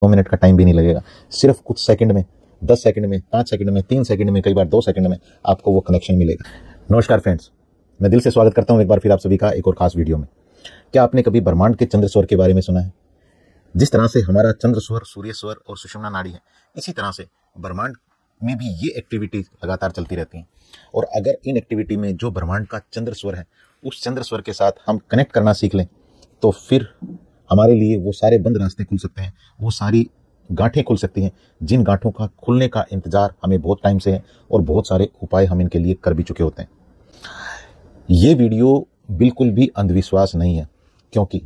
2 minute का time भी नहीं लगेगा। सिर्फ कुछ सेकंड में, 10 सेकंड में, 5 सेकंड में, 3 सेकंड में, कई बार 2 सेकंड में आपको वो कनेक्शन मिलेगा। नमस्कार फ्रेंड्स, मैं दिल से स्वागत करता हूं एक बार फिर आप सभी का एक और खास वीडियो में। क्या आपने कभी ब्रह्मांड के चंद्र स्वर के बारे में सुना है? जिस तरह से हमारा चंद्र स्वर, सूर्य स्वर और सुषुम्ना नाड़ी है, इसी तरह से ब्रह्मांड में भी ये एक्टिविटी लगातार चलती रहती हैं। और अगर इन एक्टिविटी में जो ब्रह्मांड का चंद्र स्वर है, उस चंद्र स्वर के साथ हम कनेक्ट करना सीख लें, तो फिर हमारे लिए वो सारे बंद रास्ते खुल सकते हैं, वो सारी गांठें खुल सकती हैं, जिन गांठों का खुलने का इंतजार हमें बहुत टाइम से है और बहुत सारे उपाय हम इनके लिए कर भी चुके होते हैं। ये वीडियो बिल्कुल भी अंधविश्वास नहीं है, क्योंकि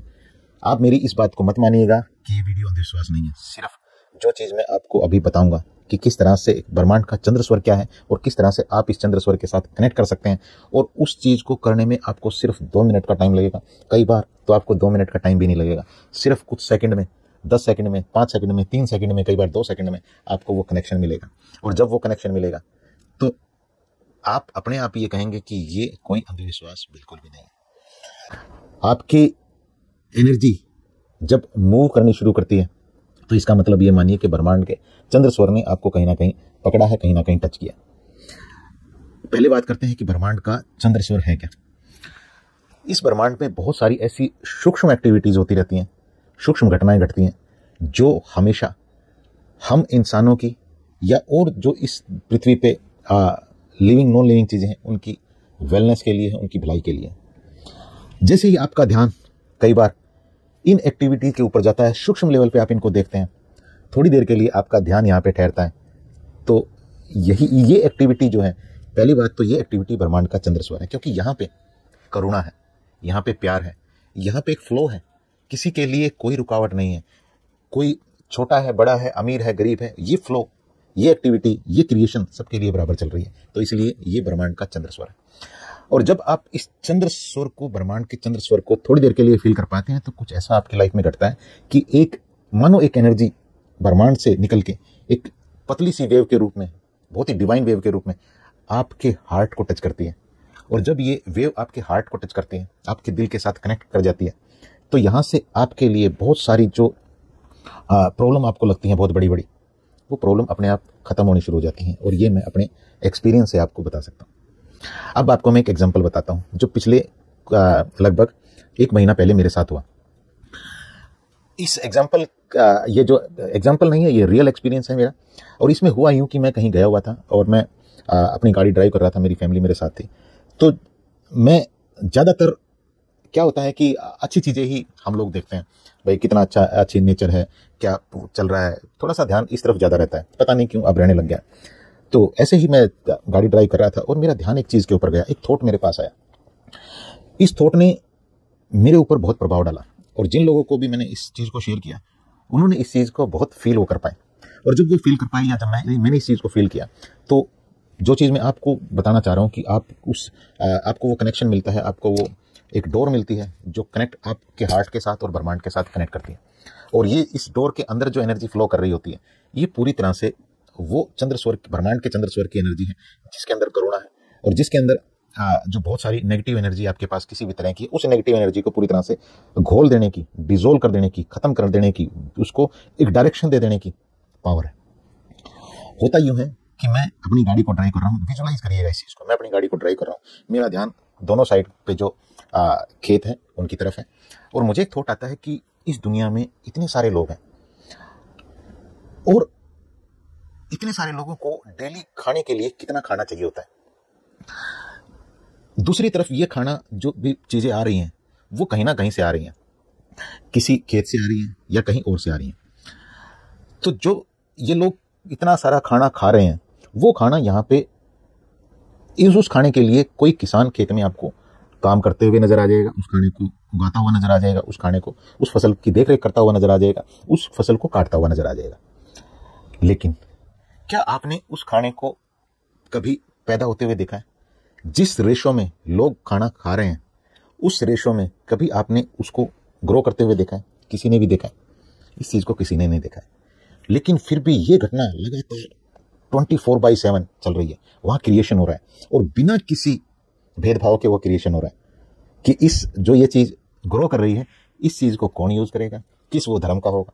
आप मेरी इस बात को मत मानिएगा कि ये वीडियो अंधविश्वास नहीं है। सिर्फ जो चीज़ मैं आपको अभी बताऊंगा कि किस तरह से ब्रह्मांड का चंद्र स्वर क्या है और किस तरह से आप इस चंद्र स्वर के साथ कनेक्ट कर सकते हैं, और उस चीज़ को करने में आपको सिर्फ 2 मिनट का टाइम लगेगा। कई बार तो आपको 2 मिनट का टाइम भी नहीं लगेगा। सिर्फ कुछ सेकंड में, 10 सेकंड में, 5 सेकंड में, 3 सेकंड में, कई बार 2 सेकंड में आपको वो कनेक्शन मिलेगा। और जब वो कनेक्शन मिलेगा तो आप अपने आप ये कहेंगे कि ये कोई अंधविश्वास बिल्कुल भी नहीं है। आपकी एनर्जी जब मूव करनी शुरू करती है तो इसका मतलब ये मानिए कि ब्रह्मांड के चंद्र स्वर ने आपको कहीं ना कहीं पकड़ा है, कहीं ना कहीं टच किया। पहले बात करते हैं कि ब्रह्मांड का चंद्र स्वर है क्या। इस ब्रह्मांड में बहुत सारी ऐसी सूक्ष्म एक्टिविटीज होती रहती हैं, सूक्ष्म घटनाएं घटती हैं, जो हमेशा हम इंसानों की या और जो इस पृथ्वी पे लिविंग नॉन लिविंग चीजें हैं उनकी वेलनेस के लिए है, उनकी भलाई के लिए। जैसे ही आपका ध्यान कई बार इन एक्टिविटी के ऊपर जाता है, सूक्ष्म लेवल पे आप इनको देखते हैं, थोड़ी देर के लिए आपका ध्यान यहाँ पे ठहरता है, तो ये एक्टिविटी जो है, पहली बात तो ये एक्टिविटी ब्रह्मांड का चंद्र स्वर है, क्योंकि यहाँ पे करुणा है, यहाँ पे प्यार है, यहाँ पे एक फ्लो है, किसी के लिए कोई रुकावट नहीं है, कोई छोटा है, बड़ा है, अमीर है, गरीब है, ये फ्लो, ये एक्टिविटी, ये क्रिएशन सबके लिए बराबर चल रही है। तो इसलिए ये ब्रह्मांड का चंद्र स्वर है। और जब आप इस चंद्र स्वर को, ब्रह्मांड के चंद्र स्वर को थोड़ी देर के लिए फील कर पाते हैं, तो कुछ ऐसा आपकी लाइफ में घटता है कि एक मानो एक एनर्जी ब्रह्मांड से निकल के एक पतली सी वेव के रूप में, बहुत ही डिवाइन वेव के रूप में आपके हार्ट को टच करती है। और जब ये वेव आपके हार्ट को टच करती है, आपके दिल के साथ कनेक्ट कर जाती है, तो यहाँ से आपके लिए बहुत सारी जो प्रॉब्लम आपको लगती हैं बहुत बड़ी बड़ी, वो प्रॉब्लम अपने आप खत्म होनी शुरू हो जाती हैं। और ये मैं अपने एक्सपीरियंस से आपको बता सकता हूँ। अब आपको मैं एक एग्जांपल बताता हूँ जो पिछले लगभग 1 महीना पहले मेरे साथ हुआ। इस एग्जांपल, ये जो एग्जांपल नहीं है, ये रियल एक्सपीरियंस है मेरा। और इसमें हुआ यूं कि मैं कहीं गया हुआ था और मैं अपनी गाड़ी ड्राइव कर रहा था, मेरी फैमिली मेरे साथ थी। तो मैं ज़्यादातर, क्या होता है कि अच्छी चीज़ें ही हम लोग देखते हैं, भाई कितना अच्छी नेचर है, क्या चल रहा है, थोड़ा सा ध्यान इस तरफ ज़्यादा रहता है, पता नहीं क्यों अब रहने लग गया। तो ऐसे ही मैं गाड़ी ड्राइव कर रहा था और मेरा ध्यान एक चीज़ के ऊपर गया, एक थॉट मेरे पास आया। इस थॉट ने मेरे ऊपर बहुत प्रभाव डाला, और जिन लोगों को भी मैंने इस चीज़ को शेयर किया, उन्होंने इस चीज़ को बहुत फील वो कर पाए। और जब वो फील कर पाए, या जब मैंने इस चीज़ को फील किया, तो जो चीज़ मैं आपको बताना चाह रहा हूँ कि आपको वो कनेक्शन मिलता है, आपको वो एक डोर मिलती है जो कनेक्ट आपके हार्ट के साथ और ब्रह्मांड के साथ कनेक्ट करती है। और ये इस डोर के अंदर जो एनर्जी फ्लो कर रही होती है, ये पूरी तरह से वो चंद्र स्वर, ब्रह्मांड के चंद्र स्वर की एनर्जी है, जिसके अंदर करुणा है, और जिसके अंदर जो बहुत सारी नेगेटिव एनर्जी आपके पास किसी भी तरह की, उस नेगेटिव एनर्जी को पूरी तरह से घोल देने की, डिसोल्व कर देने की, खत्म कर देने की, उसको एक डायरेक्शन दे देने की पावर है। होता यूं है कि मैं अपनी गाड़ी को ड्राइव कर रहा हूँ, विजुअलाइज करिएगा इस चीज को, मैं अपनी गाड़ी को ड्राइव कर रहा हूँ, मेरा ध्यान दोनों साइड पे जो खेत है उनकी तरफ है, और मुझे एक थॉट आता है कि इस दुनिया में इतने सारे लोग हैं, और इतने सारे लोगों को डेली खाने के लिए कितना खाना चाहिए होता है। दूसरी तरफ ये खाना, जो भी चीजें आ रही हैं, वो कहीं ना कहीं से आ रही हैं, किसी खेत से आ रही हैं या कहीं और से आ रही हैं। तो जो ये लोग इतना सारा खाना खा रहे हैं, वो खाना यहाँ पे उस खाने के लिए कोई किसान खेत में आपको काम करते हुए नजर आ जाएगा, उस खाने को उगाता हुआ नजर आ जाएगा, उस खाने को, उस फसल की देखरेख करता हुआ नजर आ जाएगा, उस फसल को काटता हुआ नजर आ जाएगा। लेकिन क्या आपने उस खाने को कभी पैदा होते हुए देखा है? जिस रेशो में लोग खाना खा रहे हैं, उस रेशो में कभी आपने उसको ग्रो करते हुए देखा है? किसी ने भी देखा है? इस चीज को किसी ने नहीं देखा है। लेकिन फिर भी ये घटना लगातार 24/7 चल रही है, वहां क्रिएशन हो रहा है, और बिना किसी भेदभाव के वो क्रिएशन हो रहा है कि इस जो ये चीज ग्रो कर रही है, इस चीज को कौन यूज करेगा, किस वो धर्म का होगा,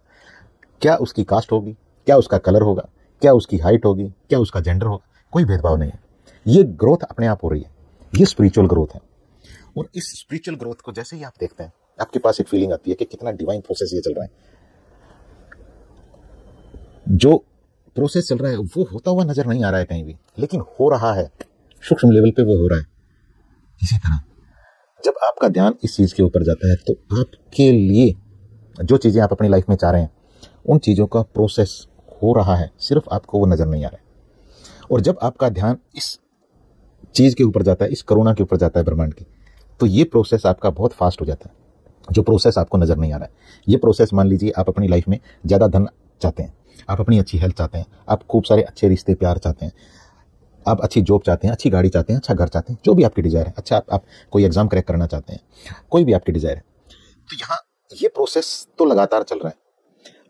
क्या उसकी कास्ट होगी, क्या उसका कलर होगा, क्या उसकी हाइट होगी, क्या उसका जेंडर होगा, कोई भेदभाव नहीं है। ये ग्रोथ अपने आप हो रही है, ये स्पिरिचुअल ग्रोथ है। और इस स्पिरिचुअल ग्रोथ को जैसे ही आप देखते हैं, आपके पास एक फीलिंग आती है कि कितना डिवाइन प्रोसेस ये चल रहा है। जो प्रोसेस चल रहा है वो होता हुआ नजर नहीं आ रहा है कहीं भी, लेकिन हो रहा है, सूक्ष्म लेवल पे वो हो रहा है। इसी तरह जब आपका ध्यान इस चीज के ऊपर जाता है तो आपके लिए जो चीजें आप अपनी लाइफ में चाह रहे हैं उन चीजों का प्रोसेस हो रहा है, सिर्फ आपको वो नजर नहीं आ रहा है। और जब आपका ध्यान इस चीज के ऊपर जाता है, इस करुणा के ऊपर जाता है, ब्रह्मांड की, तो ये प्रोसेस आपका बहुत फास्ट हो जाता है। जो प्रोसेस आपको नजर नहीं आ रहा है, ये प्रोसेस, मान लीजिए आप अपनी लाइफ में ज्यादा धन चाहते हैं, आप अपनी अच्छी हेल्थ चाहते हैं, आप खूब सारे अच्छे रिश्ते प्यार चाहते हैं, आप अच्छी जॉब चाहते हैं, अच्छी गाड़ी चाहते हैं, अच्छा घर चाहते हैं, जो भी आपकी डिजायर है, अच्छा आप कोई एग्जाम क्रैक करना चाहते हैं, कोई भी आपकी डिजायर है, तो यहाँ ये प्रोसेस तो लगातार चल रहा है।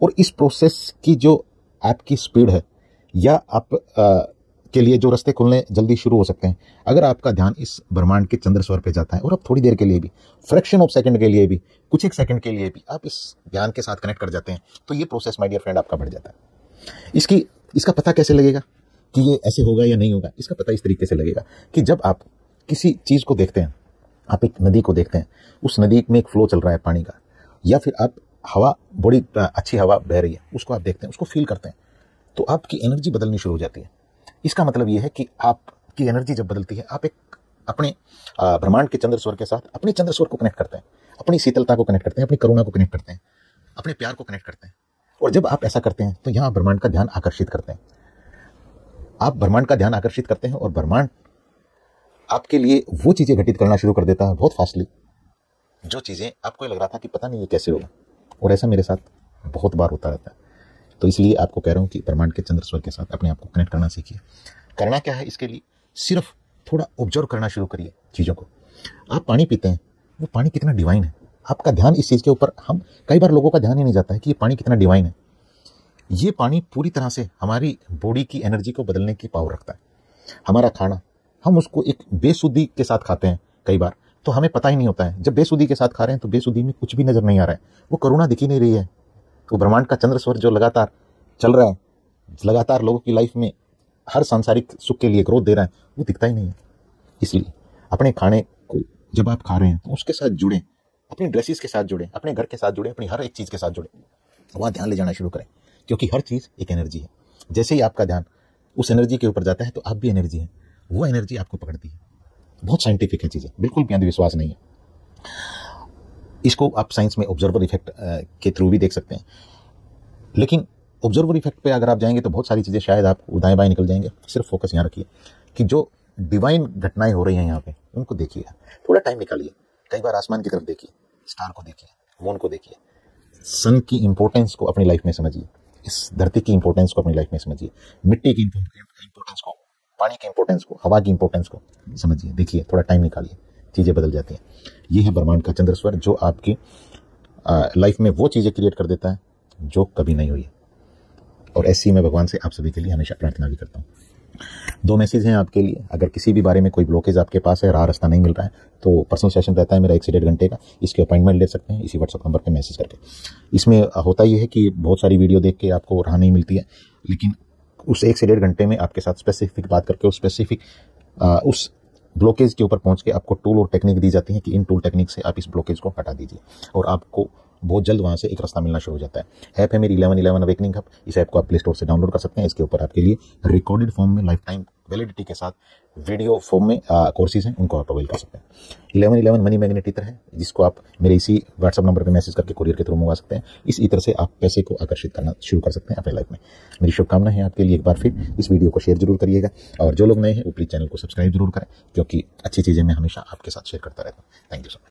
और इस प्रोसेस की जो आपकी स्पीड है, या आप के लिए जो रास्ते खुलने जल्दी शुरू हो सकते हैं, अगर आपका ध्यान इस ब्रह्मांड के चंद्र स्वर पे जाता है और आप थोड़ी देर के लिए भी, फ्रैक्शन ऑफ सेकंड के लिए भी, कुछ एक सेकंड के लिए भी आप इस ध्यान के साथ कनेक्ट कर जाते हैं, तो ये प्रोसेस माय डियर फ्रेंड आपका बढ़ जाता है। इसका पता कैसे लगेगा कि ये ऐसे होगा या नहीं होगा? इसका पता इस तरीके से लगेगा कि जब आप किसी चीज को देखते हैं, आप एक नदी को देखते हैं, उस नदी में एक फ्लो चल रहा है पानी का, या फिर आप हवा, बड़ी अच्छी हवा बह रही है, उसको आप देखते हैं, उसको फील करते हैं, तो आपकी एनर्जी बदलनी शुरू हो जाती है। इसका मतलब यह है कि आपकी एनर्जी जब बदलती है, आप एक अपने ब्रह्मांड के चंद्र स्वर के साथ अपने चंद्र स्वर को कनेक्ट करते हैं, अपनी शीतलता को कनेक्ट करते हैं, अपनी करुणा को कनेक्ट करते हैं, अपने प्यार को कनेक्ट करते हैं। और जब आप ऐसा करते हैं तो यहां ब्रह्मांड का ध्यान आकर्षित करते हैं, आप ब्रह्मांड का ध्यान आकर्षित करते हैं, और ब्रह्मांड आपके लिए वो चीजें घटित करना शुरू कर देता है बहुत फास्टली, जो चीजें आपको लग रहा था कि पता नहीं ये कैसे होगा। और ऐसा मेरे साथ बहुत बार होता रहता है। तो इसलिए आपको कह रहा हूं कि ब्रह्मांड के चंद्र स्वर के साथ अपने आप को कनेक्ट करना सीखिए। करना क्या है इसके लिए? सिर्फ थोड़ा ऑब्जर्व करना शुरू करिए चीजों को। आप पानी पीते हैं, वो पानी कितना डिवाइन है, आपका ध्यान इस चीज के ऊपर, हम कई बार लोगों का ध्यान ही नहीं जाता है कि ये पानी कितना डिवाइन है। ये पानी पूरी तरह से हमारी बॉडी की एनर्जी को बदलने की पावर रखता है। हमारा खाना, हम उसको एक बेसुधी के साथ खाते हैं कई बार, तो हमें पता ही नहीं होता है। जब बेसुधी के साथ खा रहे हैं तो बेसुधी में कुछ भी नजर नहीं आ रहा है, वो करुणा दिख ही नहीं रही है। तो ब्रह्मांड का चंद्र स्वर जो लगातार चल रहा है, लगातार लोगों की लाइफ में हर सांसारिक सुख के लिए ग्रोथ दे रहा है, वो दिखता ही नहीं है। इसलिए अपने खाने को जब आप खा रहे हैं तो उसके साथ जुड़ें, अपनी ड्रेसेस के साथ जुड़ें, अपने घर के साथ जुड़ें, अपनी हर एक चीज के साथ जुड़ें, वहां ध्यान ले जाना शुरू करें, क्योंकि हर चीज एक एनर्जी है। जैसे ही आपका ध्यान उस एनर्जी के ऊपर जाता है तो आप भी एनर्जी है, वो एनर्जी आपको पकड़ती है। बहुत साइंटिफिक है चीजें, बिल्कुल भी अंधविश्वास नहीं है। इसको आप साइंस में ऑब्जर्वर इफेक्ट के थ्रू भी देख सकते हैं, लेकिन ऑब्जर्वर इफेक्ट पे अगर आप जाएंगे तो बहुत सारी चीजें शायद आप दाएं बाएं निकल जाएंगे। सिर्फ फोकस यहाँ रखिए कि जो डिवाइन घटनाएं हो रही हैं यहाँ पे, उनको देखिएगा, थोड़ा टाइम निकालिए। कई बार आसमान की तरफ देखिए, स्टार को देखिए, मून को देखिए, सन की इंपॉर्टेंस को अपनी लाइफ में समझिए, इस धरती की इंपॉर्टेंस को अपनी लाइफ में समझिए, मिट्टी की इंपॉर्टेंस को, पानी की इंपॉर्टेंस को, हवा की इंपॉर्टेंस को समझिए। देखिए, थोड़ा टाइम निकालिए, चीजें बदल जाती हैं। ये है ब्रह्मांड का चंद्र स्वर, जो आपकी लाइफ में वो चीजें क्रिएट कर देता है जो कभी नहीं हुई है। और ऐसी मैं भगवान से आप सभी के लिए हमेशा प्रार्थना भी करता हूँ। 2 मैसेज हैं आपके लिए। अगर किसी भी बारे में कोई ब्लॉकेज आपके पास है, राह रास्ता नहीं मिल रहा है, तो पर्सनल सेशन रहता है मेरा 1 से 1.5 घंटे का। इसके अपॉइंटमेंट ले सकते हैं इसी व्हाट्सएप नंबर पे मैसेज करके। इसमें होता ये है कि बहुत सारी वीडियो देख के आपको राह नहीं मिलती है, लेकिन उस 1 से 1.5 घंटे में आपके साथ स्पेसिफिक बात करके उस स्पेसिफिक उस ब्लॉकेज के ऊपर पहुंच के आपको टूल और टेक्निक दी जाती है कि इन टूल टेक्निक से आप इस ब्लॉकेज को हटा दीजिए, और आपको बहुत जल्द वहां से एक रास्ता मिलना शुरू हो जाता है। ऐप है मेरी 1111 अवेकनिंग हब। इस ऐप को आप प्ले स्टोर से डाउनलोड कर सकते हैं। इसके ऊपर आपके लिए रिकॉर्डेड फॉर्म में लाइफ टाइम वैलिडिटी के साथ वीडियो फॉर्म में कोर्सेज हैं, उनको आप अवेल कर सकते हैं। 1111 मनी मैग्नेट ईथर है, जिसको आप मेरे इसी व्हाट्सएप नंबर पर मैसेज करके कुरियर के थ्रू मंगवा सकते हैं। इस ईथर से आप पैसे को आकर्षित करना शुरू कर सकते हैं अपने लाइफ में। मेरी शुभकामना है आपके लिए। एक बार फिर इस वीडियो को शेयर जरूर करिएगा, और जो लोग नए हैं वो प्लीज चैनल को सब्सक्राइब जरूर करें, क्योंकि अच्छी चीजें मैं हमेशा आपके साथ शेयर करता रहता हूँ। Thank you so much.